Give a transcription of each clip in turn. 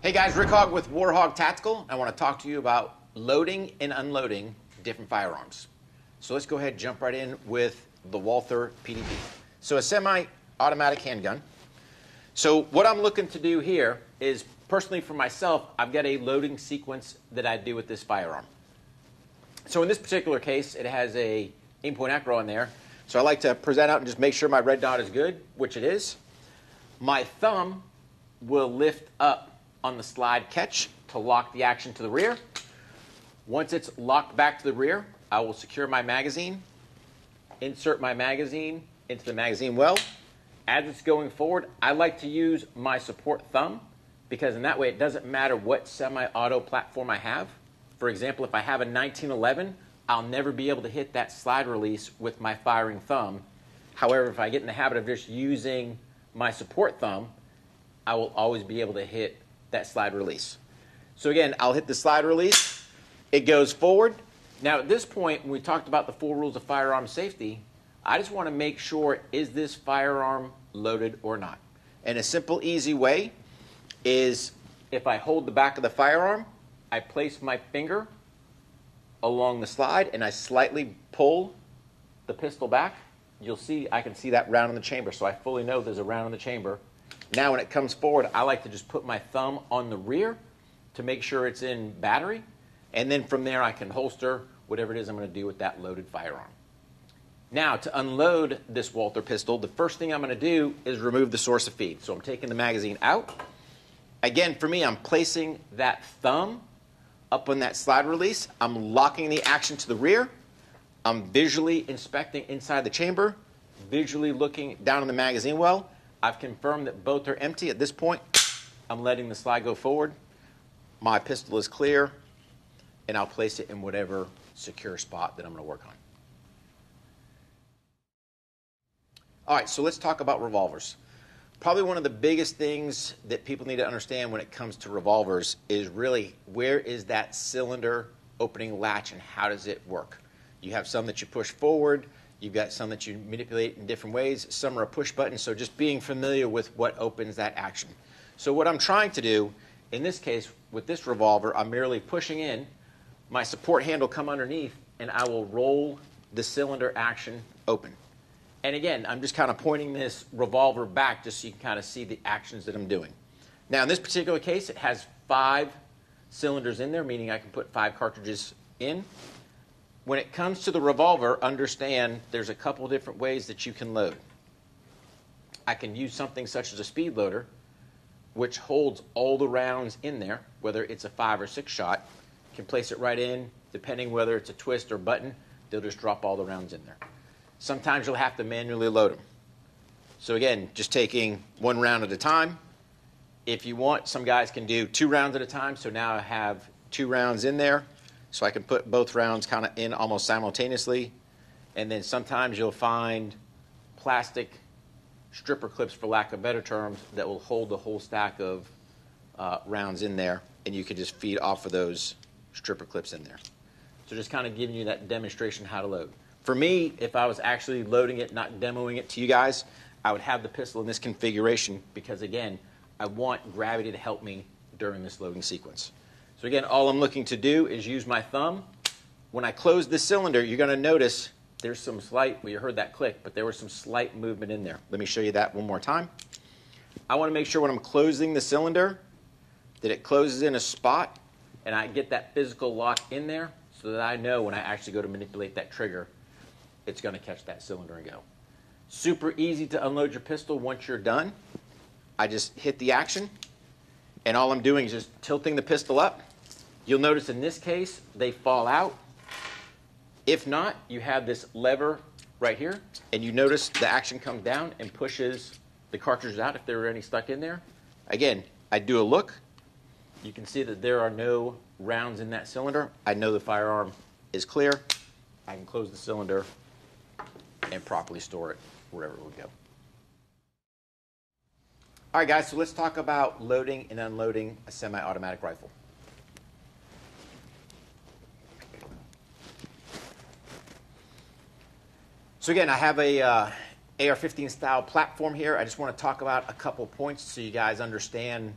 Hey guys, Rick Hogg with Warhog Tactical. I want to talk to you about loading and unloading different firearms. So let's go ahead and jump right in with the Walther PDP. So a semi-automatic handgun. So what I'm looking to do here is, personally for myself, I've got a loading sequence that I do with this firearm. So in this particular case, it has a aim-point acro in there. So I like to present out and just make sure my red dot is good, which it is. My thumb will lift up on the slide catch to lock the action to the rear. Once it's locked back to the rear, I will secure my magazine, insert my magazine into the magazine well. As it's going forward, I like to use my support thumb because in that way it doesn't matter what semi-auto platform I have. For example, if I have a 1911, I'll never be able to hit that slide release with my firing thumb. However, if I get in the habit of just using my support thumb, I will always be able to hit that slide release. So again, I'll hit the slide release. It goes forward. Now at this point, when we talked about the 4 rules of firearm safety, I just want to make sure, is this firearm loaded or not? And a simple, easy way is if I hold the back of the firearm, I place my finger along the slide and I slightly pull the pistol back. You'll see, I can see that round in the chamber, so I fully know there's a round in the chamber. Now when it comes forward, I like to just put my thumb on the rear to make sure it's in battery, and then from there I can holster whatever it is I'm going to do with that loaded firearm. Now to unload this Walther pistol, the first thing I'm going to do is remove the source of feed. So I'm taking the magazine out. Again, for me, I'm placing that thumb up on that slide release. I'm locking the action to the rear. I'm visually inspecting inside the chamber, visually looking down in the magazine well. I've confirmed that both are empty. At this point, I'm letting the slide go forward. My pistol is clear, and I'll place it in whatever secure spot that I'm going to work on. All right, so let's talk about revolvers. Probably one of the biggest things that people need to understand when it comes to revolvers is really where is that cylinder opening latch and how does it work? You have some that you push forward. You've got some that you manipulate in different ways. Some are a push button, so just being familiar with what opens that action. So what I'm trying to do, in this case, with this revolver, I'm merely pushing in. My support hand will come underneath, and I will roll the cylinder action open. And again, I'm just kind of pointing this revolver back just so you can kind of see the actions that I'm doing. Now, in this particular case, it has 5 cylinders in there, meaning I can put 5 cartridges in. When it comes to the revolver, understand there's a couple different ways that you can load. I can use something such as a speed loader, which holds all the rounds in there, whether it's a 5 or 6 shot. You can place it right in, depending whether it's a twist or button, they'll just drop all the rounds in there. Sometimes you'll have to manually load them. So again, just taking 1 round at a time. If you want, some guys can do 2 rounds at a time, so now I have 2 rounds in there. So I can put both rounds kind of in almost simultaneously. And then sometimes you'll find plastic stripper clips, for lack of better terms, that will hold the whole stack of rounds in there. And you can just feed off of those stripper clips in there. So just kind of giving you that demonstration how to load. For me, if I was actually loading it, not demoing it to you guys, I would have the pistol in this configuration because, again, I want gravity to help me during this loading sequence. So again, all I'm looking to do is use my thumb. When I close the cylinder, you're going to notice there's some slight, well, you heard that click, but there was some slight movement in there. Let me show you that one more time. I want to make sure when I'm closing the cylinder that it closes in a spot and I get that physical lock in there so that I know when I actually go to manipulate that trigger, it's going to catch that cylinder and go. Super easy to unload your pistol once you're done. I just hit the action, and all I'm doing is just tilting the pistol up. You'll notice in this case, they fall out. If not, you have this lever right here, and you notice the action comes down and pushes the cartridges out if there are any stuck in there. Again, I do a look. You can see that there are no rounds in that cylinder. I know the firearm is clear. I can close the cylinder and properly store it wherever it would go. All right, guys, so let's talk about loading and unloading a semi-automatic rifle. So again, I have a AR-15 style platform here. I just want to talk about a couple points so you guys understand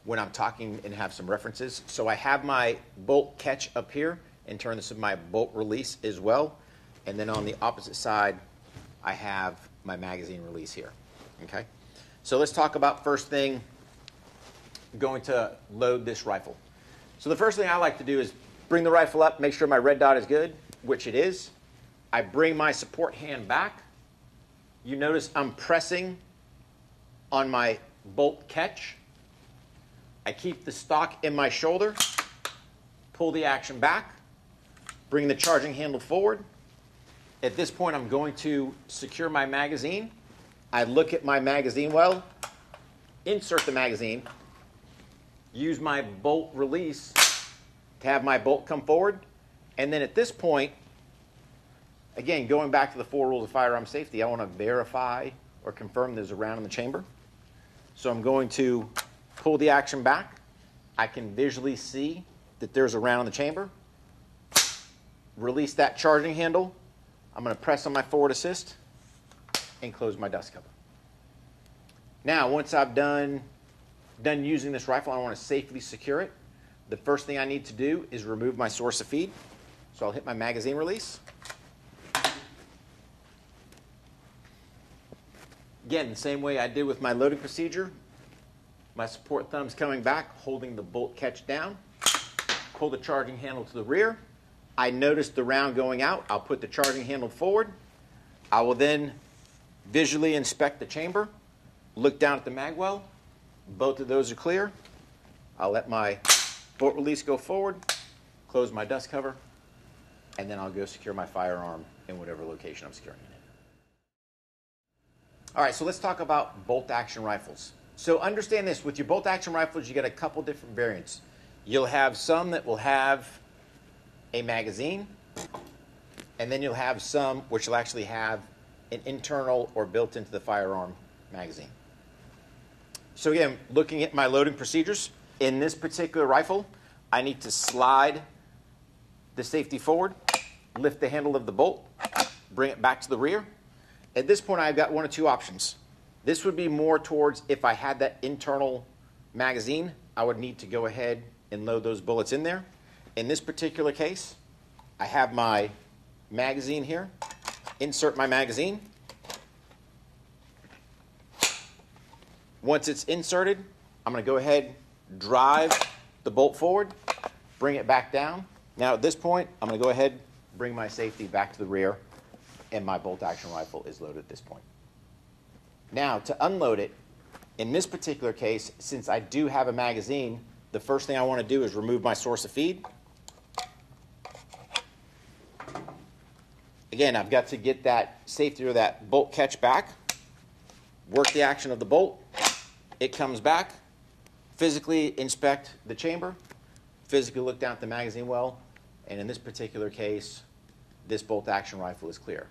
when I'm talking and have some references. So I have my bolt catch up here. In turn, this is my bolt release as well. And then on the opposite side, I have my magazine release here. Okay? So let's talk about first thing, going to load this rifle. So the first thing I like to do is bring the rifle up, make sure my red dot is good, which it is. I bring my support hand back. You notice I'm pressing on my bolt catch. I keep the stock in my shoulder, pull the action back, bring the charging handle forward. At this point, I'm going to secure my magazine. I look at my magazine well, insert the magazine, use my bolt release to have my bolt come forward. And then at this point, again, going back to the 4 rules of firearm safety, I want to verify or confirm there's a round in the chamber. So I'm going to pull the action back. I can visually see that there's a round in the chamber. Release that charging handle. I'm going to press on my forward assist and close my dust cover. Now, once I've done using this rifle, I want to safely secure it. The first thing I need to do is remove my source of feed. So I'll hit my magazine release. Again, the same way I did with my loading procedure. My support thumb's coming back, holding the bolt catch down. Pull the charging handle to the rear. I notice the round going out. I'll put the charging handle forward. I will then visually inspect the chamber, look down at the mag well. Both of those are clear. I'll let my bolt release go forward, close my dust cover, and then I'll go secure my firearm in whatever location I'm securing it in. All right, so let's talk about bolt action rifles. So understand this, with your bolt action rifles, you get a couple different variants. You'll have some that will have a magazine, and then you'll have some which will actually have an internal or built into the firearm magazine. So again, looking at my loading procedures, in this particular rifle, I need to slide the safety forward, lift the handle of the bolt, bring it back to the rear. At this point, I've got one of two options. This would be more towards if I had that internal magazine, I would need to go ahead and load those bullets in there. In this particular case, I have my magazine here. Insert my magazine. Once it's inserted, I'm going to go ahead, drive the bolt forward, bring it back down. Now at this point, I'm going to go ahead, bring my safety back to the rear, and my bolt action rifle is loaded at this point. Now to unload it, in this particular case, since I do have a magazine, the first thing I want to do is remove my source of feed. Again, I've got to get that safety or that bolt catch back, work the action of the bolt. It comes back, physically inspect the chamber, physically look down at the magazine well, and in this particular case, this bolt action rifle is clear.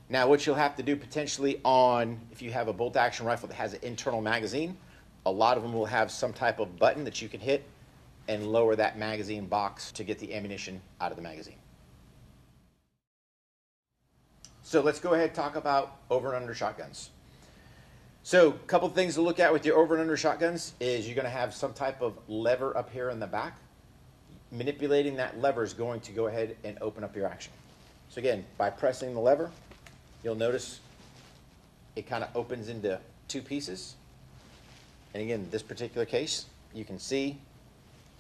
Now, what you'll have to do potentially on, if you have a bolt action rifle that has an internal magazine, a lot of them will have some type of button that you can hit and lower that magazine box to get the ammunition out of the magazine. So let's go ahead and talk about over and under shotguns. So a couple things to look at with your over and under shotguns is you're going to have some type of lever up here in the back. Manipulating that lever is going to go ahead and open up your action. So again, by pressing the lever, you'll notice it kind of opens into two pieces. And again, in this particular case, you can see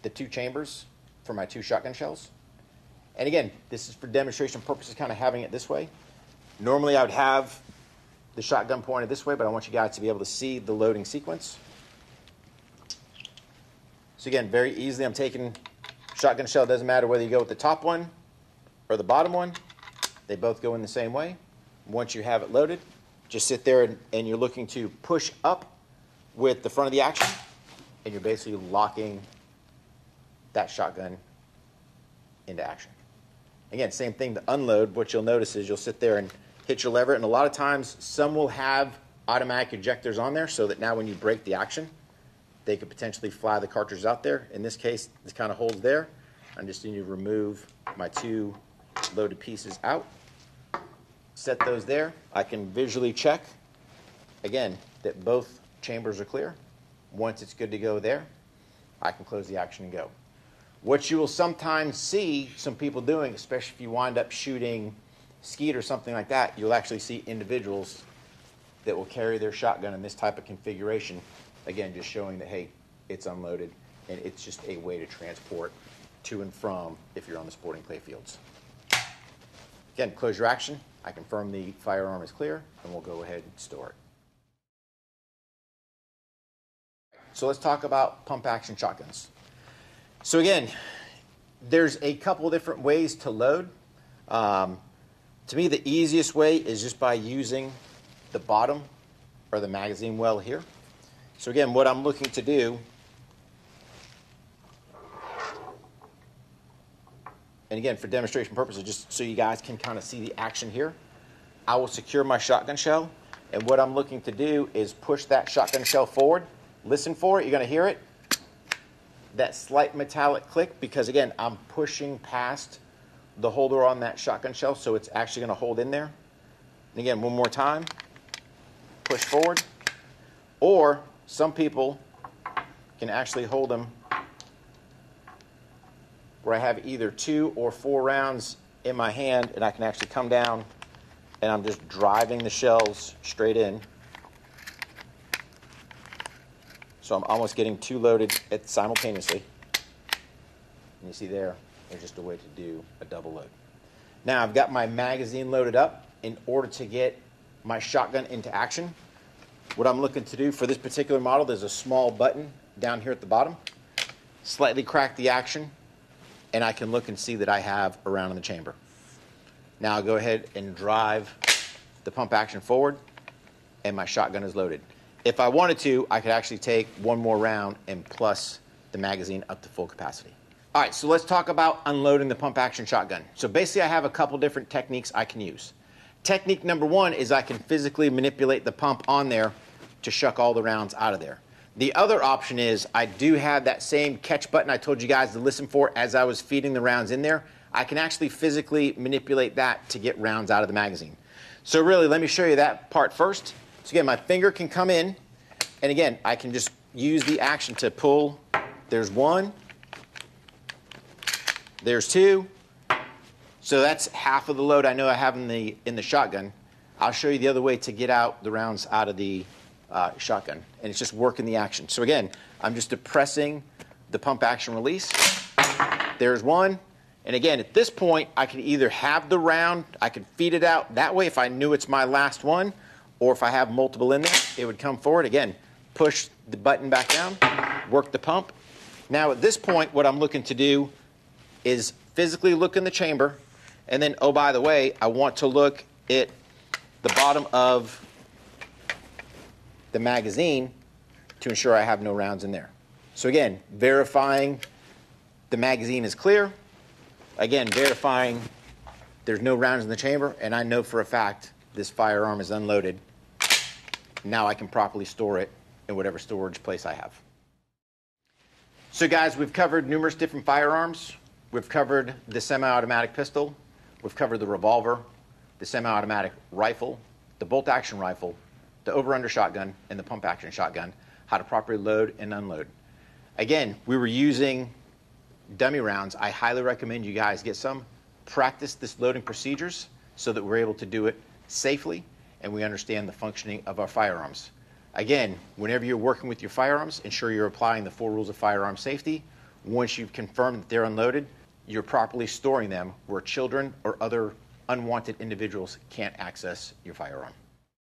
the two chambers for my two shotgun shells. And again, this is for demonstration purposes, kind of having it this way. Normally I would have the shotgun pointed this way, but I want you guys to be able to see the loading sequence. So again, very easily I'm taking shotgun shell. It doesn't matter whether you go with the top one or the bottom one. They both go in the same way. Once you have it loaded, just sit there and you're looking to push up with the front of the action, and you're basically locking that shotgun into action. Again, same thing to unload. What you'll notice is you'll sit there and hit your lever, and a lot of times some will have automatic ejectors on there so that now when you break the action, they could potentially fly the cartridges out there. In this case, this kind of holds there. I'm just going to remove my two loaded pieces out. Set those there. I can visually check, again, that both chambers are clear. Once it's good to go there, I can close the action and go. What you will sometimes see some people doing, especially if you wind up shooting skeet or something like that, you'll actually see individuals that will carry their shotgun in this type of configuration. Again, just showing that, hey, it's unloaded, and it's just a way to transport to and from if you're on the sporting clay fields. Again, close your action. I confirm the firearm is clear, and we'll go ahead and store it. So let's talk about pump action shotguns. So again, there's a couple different ways to load. To me, the easiest way is just by using the bottom or the magazine well here. So again, what I'm looking to do, and again, for demonstration purposes, just so you guys can kind of see the action here, I will secure my shotgun shell, and what I'm looking to do is push that shotgun shell forward. Listen for it. You're going to hear it. That slight metallic click, because again, I'm pushing past the holder on that shotgun shell, so it's actually going to hold in there. And again, one more time, push forward. Or some people can actually hold them where I have either 2 or 4 rounds in my hand, and I can actually come down and I'm just driving the shells straight in. So I'm almost getting 2 loaded simultaneously. And you see there's just a way to do a double load. Now I've got my magazine loaded up. In order to get my shotgun into action, what I'm looking to do for this particular model, there's a small button down here at the bottom. Slightly crack the action, and I can look and see that I have a round in the chamber. Now I'll go ahead and drive the pump action forward, and my shotgun is loaded. If I wanted to, I could actually take one more round and plus the magazine up to full capacity. All right, so let's talk about unloading the pump action shotgun. So basically I have a couple different techniques I can use. Technique number 1 is I can physically manipulate the pump on there to shuck all the rounds out of there. The other option is I do have that same catch button I told you guys to listen for as I was feeding the rounds in there. I can actually physically manipulate that to get rounds out of the magazine. So really, let me show you that part first. So again, my finger can come in, and again, I can just use the action to pull. There's 1, there's 2. So that's half of the load I know I have in the shotgun. I'll show you the other way to get out the rounds out of the shotgun, and it's just working the action. So again, I'm just depressing the pump action release. There's 1. And again, at this point, I can either have the round, I can feed it out that way if I knew it's my last one, or if I have multiple in there, it would come forward. Again, push the button back down, work the pump. Now at this point, what I'm looking to do is physically look in the chamber, and then, oh, by the way, I want to look at the bottom of the magazine to ensure I have no rounds in there. So again, verifying the magazine is clear. Again, verifying there's no rounds in the chamber, and I know for a fact this firearm is unloaded. Now I can properly store it in whatever storage place I have. So guys, we've covered numerous different firearms. We've covered the semi-automatic pistol. We've covered the revolver, the semi-automatic rifle, the bolt-action rifle, the over-under shotgun, and the pump-action shotgun, how to properly load and unload. Again, we were using dummy rounds. I highly recommend you guys get some. Practice this loading procedures so that we're able to do it safely and we understand the functioning of our firearms. Again, whenever you're working with your firearms, ensure you're applying the 4 rules of firearm safety. Once you've confirmed that they're unloaded, you're properly storing them where children or other unwanted individuals can't access your firearm.